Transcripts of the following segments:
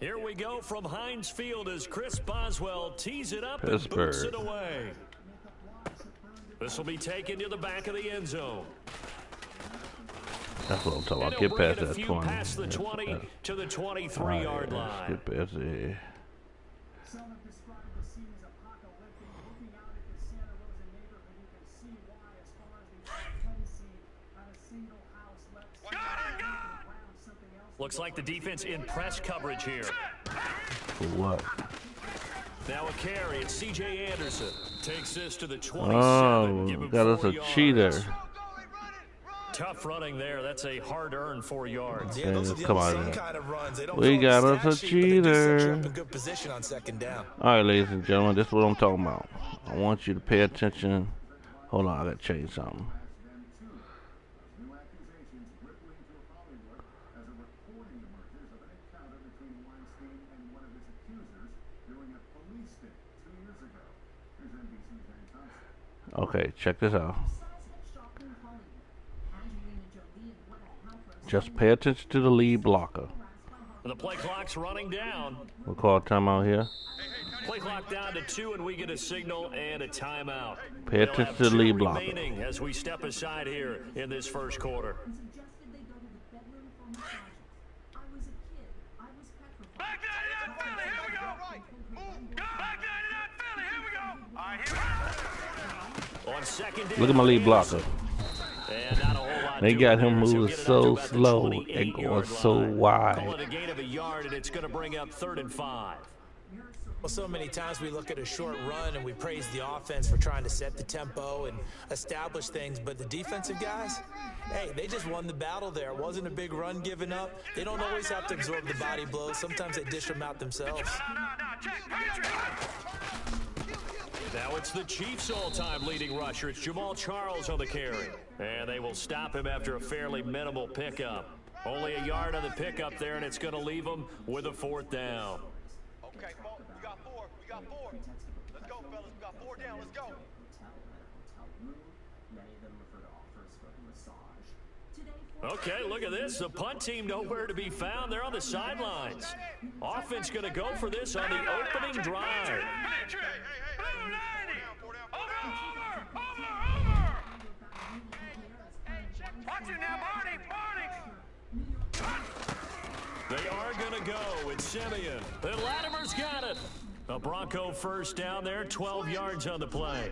Here we go from Heinz Field as Chris Boswell tees it up and boots it away. This will be taken to the back of the end zone. That's what I'm talking about. Get past that 20. Past the 20 to the 23-yard line. Get past it. Looks like the defense in press coverage here. For what? Now a carry, it's C.J. Anderson. Takes this to the 27. Oh, got us a cheater. Tough running there. That's a hard-earned 4 yards. Yeah, come on. We got us a cheater. All right, ladies and gentlemen, this is what I'm talking about. I want you to pay attention. Hold on, I got to change something. Okay, check this out. Just pay attention to the lead blocker. The play clock's running down. We'll call a timeout here. Play clock down to 2, and we get a signal and a timeout. Pay attention to the lead blocker. As we step aside here in this first quarter. Back 99 Philly, here we go. Back 99 Philly, here we go. All right, here we go. On second down, look at my lead blocker. They got him moving so slow and going so wide. Call it a gain of a yard, and it's going to bring up 3rd and 5. Well, so many times we look at a short run and we praise the offense for trying to set the tempo and establish things, but the defensive guys, hey, they just won the battle there. It wasn't a big run given up. They don't always have to absorb the body blows. Sometimes they dish them out themselves. Now it's the Chiefs' all-time leading rusher. It's Jamal Charles on the carry. And they will stop him after a fairly minimal pickup. Only a yard on the pickup there, and it's going to leave them with a 4th down. Okay, we got 4. We got 4. Let's go, fellas. We got 4 down. Let's go. Okay, look at this. The punt team nowhere to be found. They're on the sidelines. Offense going to go for this on the opening drive. Watch it now, Barney. They are going to go. It's Simeon. And Latimer's got it. A Bronco first down there, 12 yards on the play.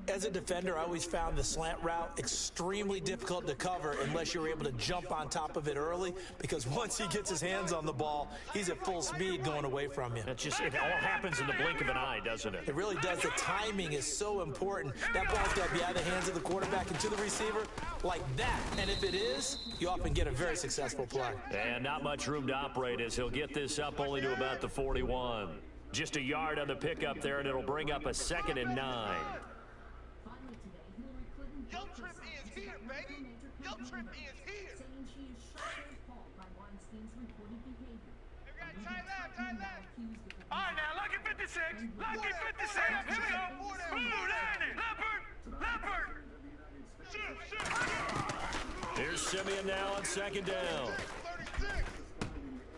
As a defender, I always found the slant route extremely difficult to cover unless you're able to jump on top of it early, because once he gets his hands on the ball, he's at full speed going away from you. It all happens in the blink of an eye, doesn't it? It really does. The timing is so important. That ball's got to be out of the hands of the quarterback and to the receiver like that. And if it is, you often get a very successful play. And not much room to operate as he'll get this up only to about the 41. Just a yard on the pickup there, and it'll bring up a 2nd and 9. Your trip is here, baby. Your trip is here. Tight left. All right, now, lucky 56. Lucky 56. Here we go. Blue Danny. Leopard. Here's Simeon now on 2nd down.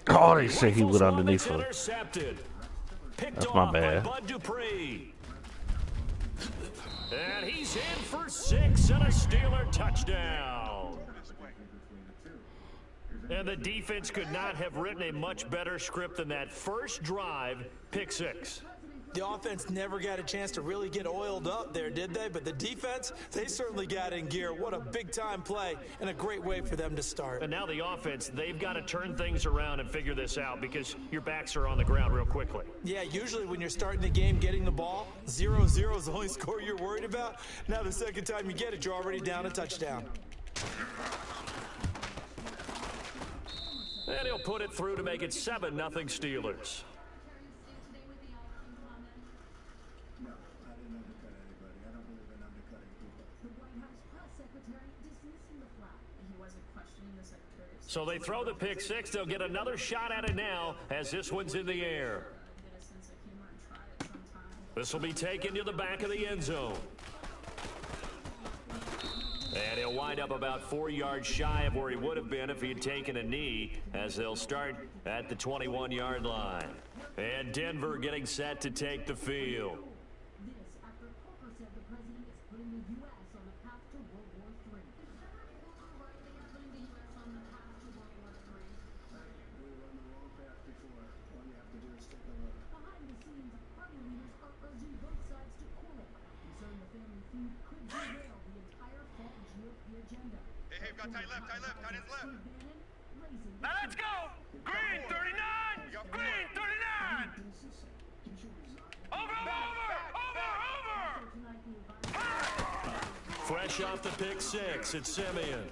Oh, they say he went underneath him. That's my bad. Bud Dupree. And he's in for 6 and a Steeler touchdown. And the defense could not have written a much better script than that first drive, pick 6. The offense never got a chance to really get oiled up there, did they? But the defense, they certainly got in gear. What a big-time play and a great way for them to start. And now the offense, they've got to turn things around and figure this out because your backs are on the ground real quickly. Yeah, usually when you're starting the game, getting the ball, 0-0 is the only score you're worried about. Now the second time you get it, you're already down a touchdown. And he'll put it through to make it 7-0 Steelers. So they throw the pick 6. They'll get another shot at it now as this one's in the air. This will be taken to the back of the end zone. And he'll wind up about 4 yards shy of where he would have been if he had taken a knee, as they'll start at the 21-yard line. And Denver getting set to take the field. Tight left, tight ends left. Now let's go! Green 39! Green 39! Over! Fresh off the pick six, it's Simeon.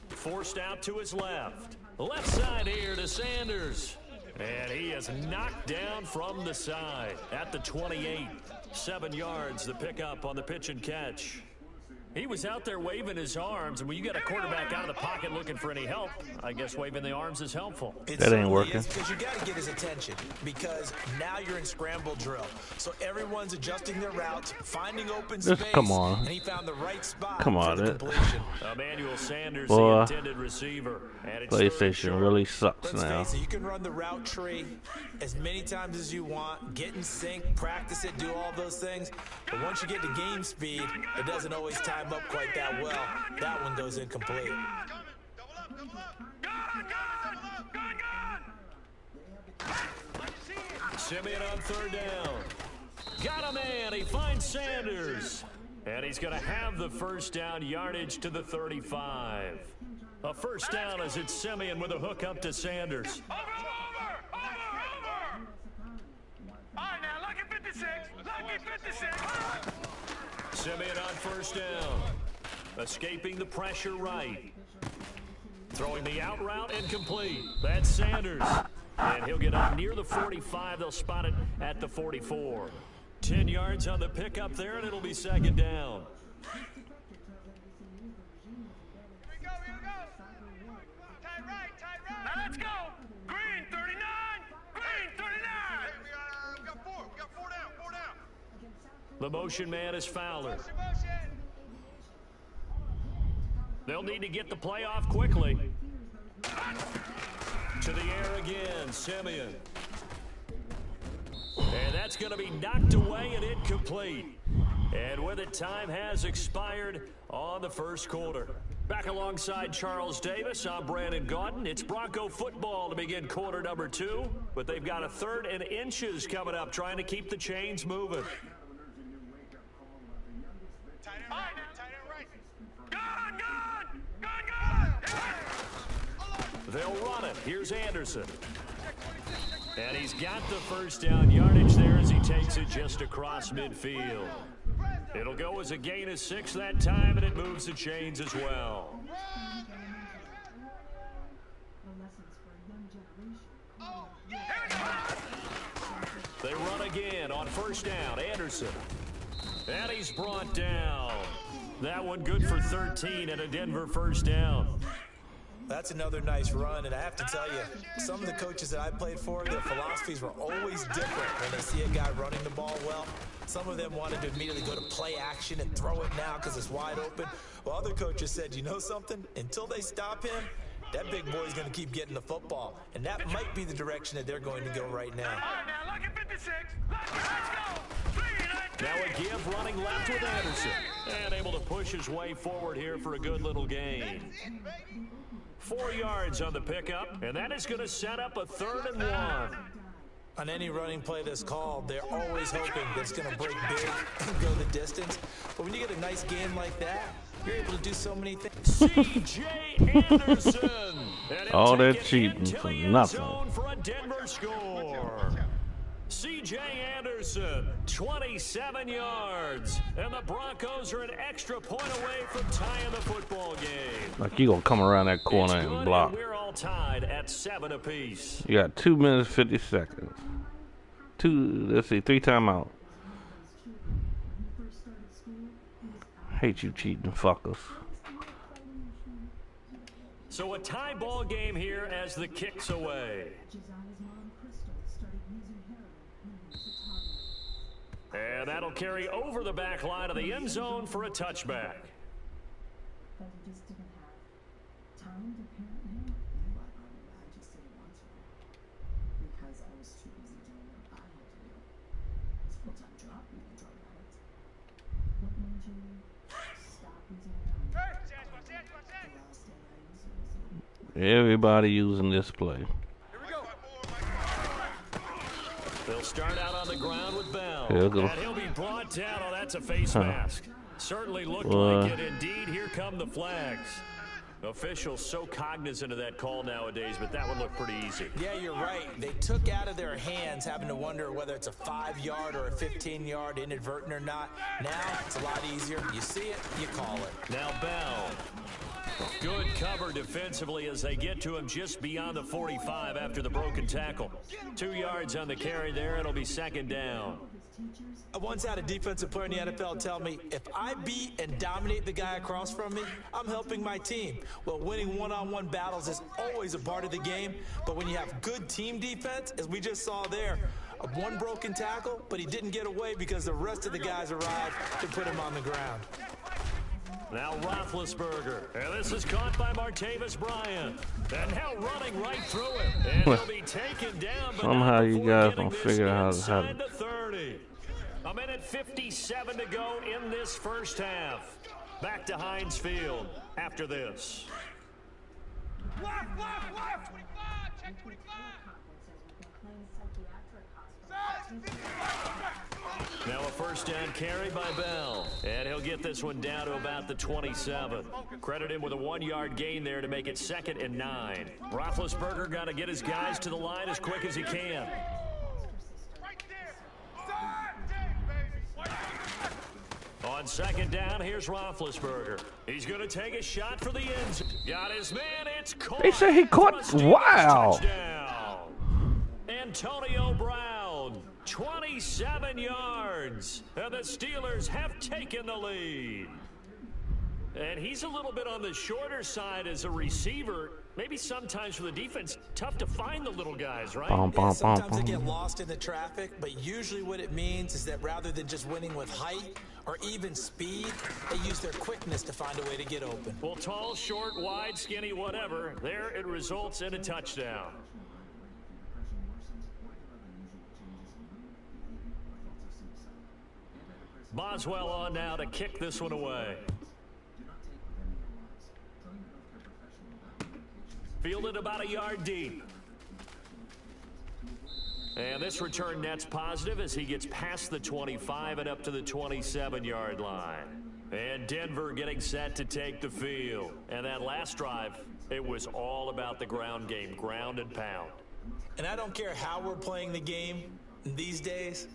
Forced out to his left. Left side here to Sanders. And he is knocked down from the side at the 28. 7 yards, the pickup on the pitch and catch. He was out there waving his arms, and when you get a quarterback out of the pocket looking for any help, I guess waving the arms is helpful. That ain't working. Because you got to get his attention, because now you're in scramble drill. So everyone's adjusting their routes, finding open space. Come on. And he found the right spot. Come on, for the completion. Emmanuel Sanders, Boy, the intended receiver. And it's PlayStation really sucks now. Let's face it, you can run the route tree as many times as you want, get in sync, practice it, do all those things. But once you get to game speed, it doesn't always time up quite that well. That one goes incomplete. Simeon on third down. Got a man. He finds Sanders. And he's going to have the first down, yardage to the 35. A first down as it's Simeon with a hook up to Sanders. Over! All right, now, lucky 56. Lucky 56. Simeon on first down. Escaping the pressure right. Throwing the out route incomplete. That's Sanders. And he'll get up near the 45. They'll spot it at the 44. 10 yards on the pickup there, and it'll be second down. Here we go. Tight right. Now let's go. Green 39. Green 39. Hey, we got four. We got four down. The motion man is Fowler. They'll need to get the play off quickly. To the air again, Simeon. And that's going to be knocked away and incomplete. And with it, time has expired on the first quarter. Back alongside Charles Davis, I'm Brandon Gaudin. It's Bronco football to begin quarter number 2. But they've got a third and inches coming up, trying to keep the chains moving. They'll run it. Here's Anderson. And he's got the first down yardage there as he takes it just across midfield. It'll go as a gain of 6 that time, and it moves the chains as well. They run again on first down. Anderson. And he's brought down. That one good for 13 and a Denver first down. That's another nice run, and I have to tell you, some of the coaches that I played for, their philosophies were always different when they see a guy running the ball well. Some of them wanted to immediately go to play action and throw it now because it's wide open. While other coaches said, you know something? Until they stop him, that big boy's going to keep getting the football. And that might be the direction that they're going to go right now. All right, now, look at 56. Let's go. Now a give running left with Anderson. And able to push his way forward here for a good little gain. 4 yards on the pickup, and that is going to set up a 3rd and 1. On any running play that's called, they're always hoping that it's going to break big and go the distance. But when you get a nice game like that, you're able to do so many things. C.J. Anderson. All that cheating for nothing. For a Denver score. C.J. Anderson, 27 yards. And the Broncos are an extra point away from tying the football game. Like you gonna come around that corner and block. And we're all tied at 7 apiece. You got 2 minutes 50 seconds. 3 timeout. Hate you cheating fuckers. So a tie ball game here as the kick's away. And that'll carry over the back line of the end zone for a touchback. Everybody using this play. They'll start out on the ground with Bell. And he'll be brought down. Oh, that's a face mask. Certainly looked like it. Indeed, here come the flags. Officials so cognizant of that call nowadays, but that one looked pretty easy. Yeah, you're right. They took out of their hands having to wonder whether it's a 5-yard or a 15-yard, inadvertent or not. Now, it's a lot easier. You see it, you call it. Now Bell. Good cover defensively as they get to him just beyond the 45 after the broken tackle. 2 yards on the carry there. It'll be second down. I once had a defensive player in the NFL tell me, if I beat and dominate the guy across from me, I'm helping my team. Well, winning one-on-one battles is always a part of the game, but when you have good team defense, as we just saw there, one broken tackle, but he didn't get away because the rest of the guys arrived to put him on the ground. Now Roethlisberger, and this is caught by Martavis Bryant, and now running right through him, and he'll be taken down. But somehow you guys don't figure out how to. 30. A minute 57 to go in this first half. Back to Heinz Field after this. Left, 25, check 25. Now a first down carry by Bell, and he'll get this one down to about the 27. Credit him with a 1-yard gain there to make it 2nd and 9. Roethlisberger got to get his guys to the line as quick as he can. Right there. Baby. On second down, here's Roethlisberger. He's going to take a shot for the end zone. Got his man. It's caught. They say he caught. Wow. Touchdown. Antonio Brown, 27 yards. And the Steelers have taken the lead. And he's a little bit on the shorter side as a receiver. Maybe sometimes for the defense, tough to find the little guys, right? Sometimes they get lost in the traffic, but usually what it means is that rather than just winning with height or even speed, they use their quickness to find a way to get open. Well, tall, short, wide, skinny, whatever, there it results in a touchdown. Boswell on now to kick this one away. Fielded about a yard deep. And this return net's positive as he gets past the 25 and up to the 27-yard line. And Denver getting set to take the field. And that last drive, it was all about the ground game, ground and pound. And I don't care how we're playing the game these days,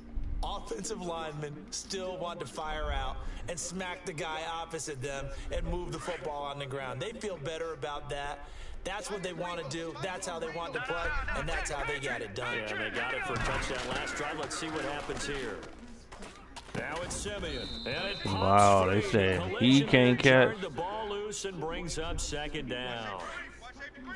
offensive linemen still want to fire out and smack the guy opposite them and move the football on the ground. They feel better about that. That's what they want to do. That's how they want to play, and that's how they got it done. Yeah, and they got it for a touchdown last drive. Let's see what happens here. Now it's Simeon. And it wow, they said he can't catch. The ball loose and brings up second down.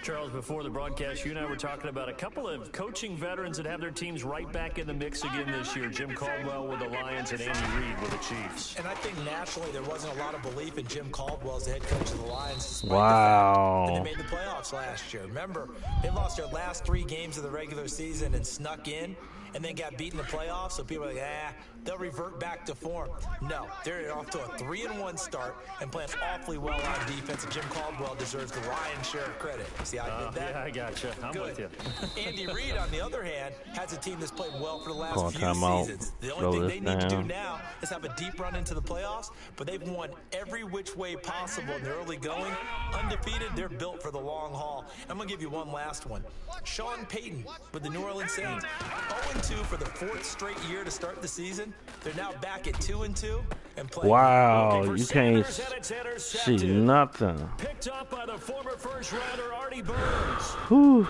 Charles, before the broadcast, you and I were talking about a couple of coaching veterans that have their teams right back in the mix again this year. Jim Caldwell with the Lions and Andy Reid with the Chiefs. And I think naturally there wasn't a lot of belief in Jim Caldwell as the head coach of the Lions. Despite wow. the fact that they made the playoffs last year. Remember, they lost their last 3 games of the regular season and snuck in and then got beat in the playoffs. So people are like, they'll revert back to form. No, they're off to a 3-1 start and playing awfully well on defense. And Jim Caldwell deserves the lion's share of credit. See how I did that? Yeah, I gotcha. I'm Good. with you. Andy Reid, on the other hand, has a team that's played well for the last Call few timeout. seasons. The only thing they need to do now is have a deep run into the playoffs, but they've won every which way possible in the early going. Undefeated, they're built for the long haul. I'm going to give you one last one. Sean Payton with the New Orleans Saints. 0-2 for the 4th straight year to start the season. They're now back at 2-2 and playing. Wow, you can't see nothing. Picked up by the former first-rounder Artie Burns. Whew.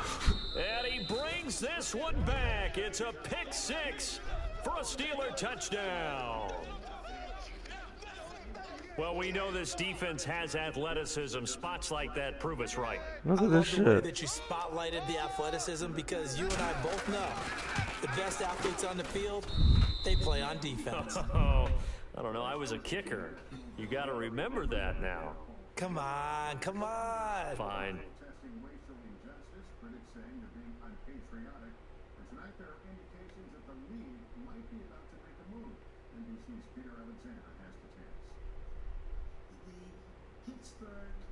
And he brings this one back. It's a pick 6 for a Steeler touchdown. Well, we know this defense has athleticism. Spots like that prove us right. Look at this shit. I love the way that you spotlighted the athleticism, because you and I both know the best athletes on the field, they play on defense. Oh, I don't know. I was a kicker. You got to remember that now. come on, come on. Fine.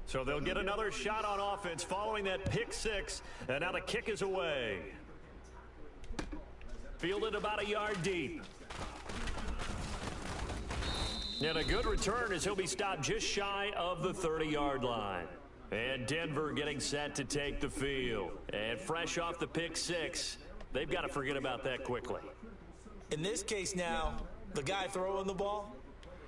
So they'll get another shot on offense following that pick six, and now the kick is away. Fielded about a yard deep. And a good return as he'll be stopped just shy of the 30-yard line. And Denver getting set to take the field. And fresh off the pick six, they've got to forget about that quickly. In this case now, the guy throwing the ball,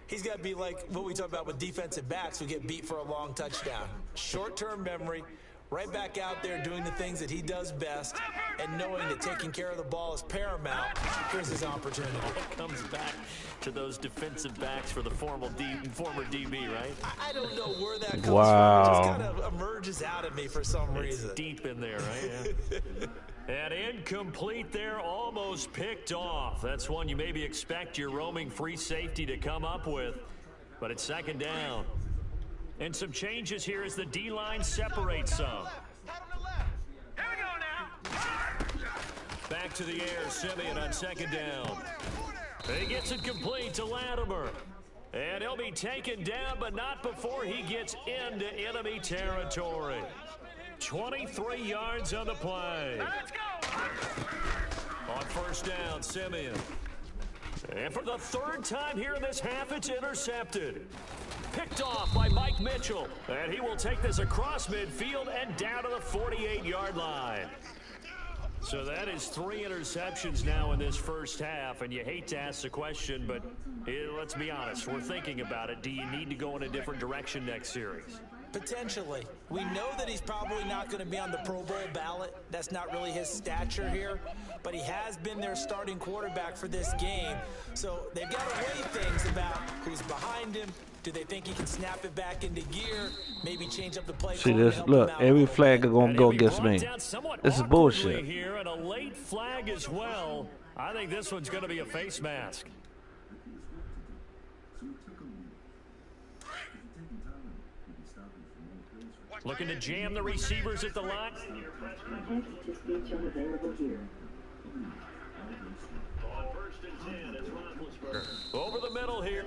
he's got to be like what we talk about with defensive backs who get beat for a long touchdown. Short-term memory, right back out there doing the things that he does best, and knowing that taking care of the ball is paramount. Here's his opportunity. It comes back to those defensive backs for the former DB, right? I don't know where that comes Wow. from. It just kind of emerges out of me for some reason. Deep in there, right? Yeah. And incomplete there, almost picked off. That's one you maybe expect your roaming free safety to come up with, but it's second down. And some changes here as the D-line separates some. Here we go now. Back to the air, Simeon on second down. He gets it complete to Latimer. And he'll be taken down, but not before he gets into enemy territory. 23 yards on the play. Let's go. On first down, Simeon. And for the third time here in this half, it's intercepted. Picked off by Mike Mitchell. And he will take this across midfield and down to the 48-yard line. So that is 3 interceptions now in this first half, and you hate to ask the question, but let's be honest, we're thinking about it. Do you need to go in a different direction next series? Potentially. We know that he's probably not going to be on the Pro Bowl ballot. That's not really his stature here, but he has been their starting quarterback for this game. So they've got to weigh things about who's behind him. Do they think he can snap it back into gear? Maybe change up the play. See this? Look, every flag is gonna go against me. This is bullshit. Here and a late flag as well. I think this one's going to be a face mask. Looking to jam the receivers at the line. Over the middle here.